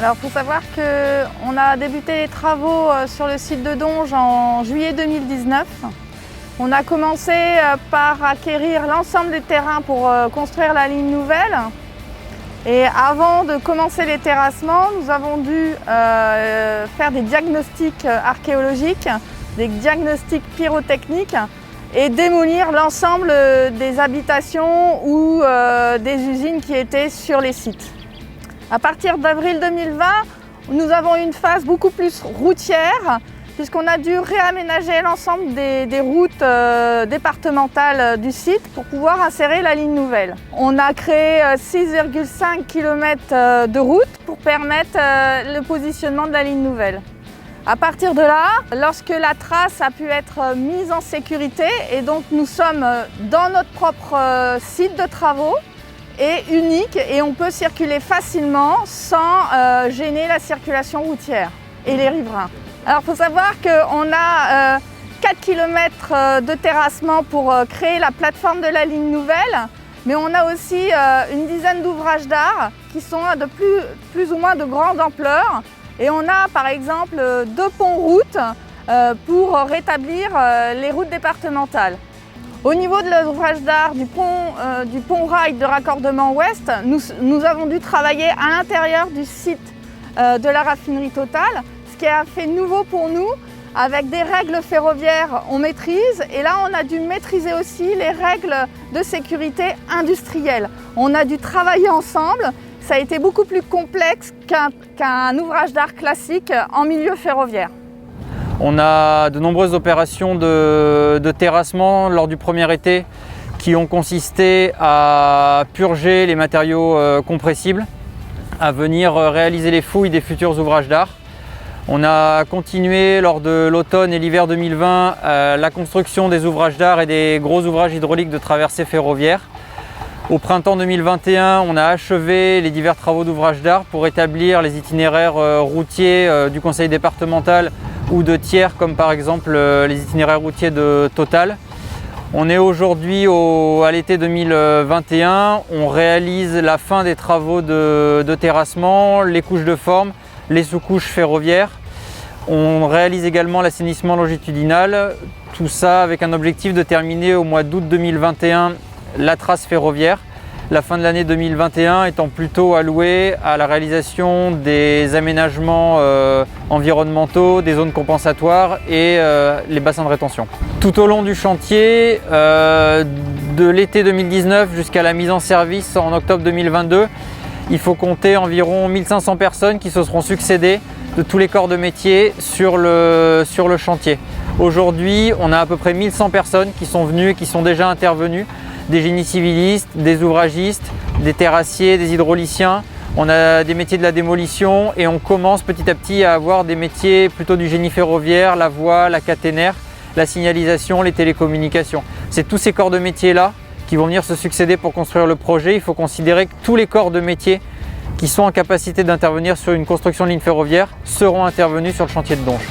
Alors, il faut savoir qu'on a débuté les travaux sur le site de Donges en juillet 2019. On a commencé par acquérir l'ensemble des terrains pour construire la ligne nouvelle. Et avant de commencer les terrassements, nous avons dû faire des diagnostics archéologiques, des diagnostics pyrotechniques et démolir l'ensemble des habitations ou des usines qui étaient sur les sites. À partir d'avril 2020, nous avons une phase beaucoup plus routière puisqu'on a dû réaménager l'ensemble des routes départementales du site pour pouvoir insérer la ligne nouvelle. On a créé 6,5 km de route pour permettre le positionnement de la ligne nouvelle. À partir de là, lorsque la trace a pu être mise en sécurité, et donc nous sommes dans notre propre site de travaux, et unique, et on peut circuler facilement sans gêner la circulation routière et les riverains. Alors il faut savoir qu'on a 4 km de terrassement pour créer la plateforme de la ligne nouvelle, mais on a aussi une dizaine d'ouvrages d'art qui sont de plus ou moins de grande ampleur. Et on a par exemple 2 ponts-routes pour rétablir les routes départementales. Au niveau de l'ouvrage d'art du pont rail de raccordement ouest, nous avons dû travailler à l'intérieur du site de la raffinerie Total, ce qui a fait nouveau pour nous. Avec des règles ferroviaires, on maîtrise, et là on a dû maîtriser aussi les règles de sécurité industrielle. On a dû travailler ensemble. Ça a été beaucoup plus complexe qu'un ouvrage d'art classique en milieu ferroviaire. On a de nombreuses opérations de terrassement lors du premier été qui ont consisté à purger les matériaux compressibles, à venir réaliser les fouilles des futurs ouvrages d'art. On a continué lors de l'automne et l'hiver 2020 la construction des ouvrages d'art et des gros ouvrages hydrauliques de traversée ferroviaire. Au printemps 2021, on a achevé les divers travaux d'ouvrage d'art pour établir les itinéraires routiers du conseil départemental ou de tiers, comme par exemple les itinéraires routiers de Total. On est aujourd'hui à l'été 2021, on réalise la fin des travaux de terrassement, les couches de forme, les sous-couches ferroviaires. On réalise également l'assainissement longitudinal, tout ça avec un objectif de terminer au mois d'août 2021 la trace ferroviaire, la fin de l'année 2021 étant plutôt allouée à la réalisation des aménagements environnementaux, des zones compensatoires et les bassins de rétention. Tout au long du chantier, de l'été 2019 jusqu'à la mise en service en octobre 2022, il faut compter environ 1500 personnes qui se seront succédées de tous les corps de métier sur le chantier. Aujourd'hui, on a à peu près 1100 personnes qui sont venues et qui sont déjà intervenues, des génies civilistes, des ouvragistes, des terrassiers, des hydrauliciens. On a des métiers de la démolition et on commence petit à petit à avoir des métiers plutôt du génie ferroviaire, la voie, la caténaire, la signalisation, les télécommunications. C'est tous ces corps de métiers-là qui vont venir se succéder pour construire le projet. Il faut considérer que tous les corps de métiers qui sont en capacité d'intervenir sur une construction de ligne ferroviaire seront intervenus sur le chantier de Donges.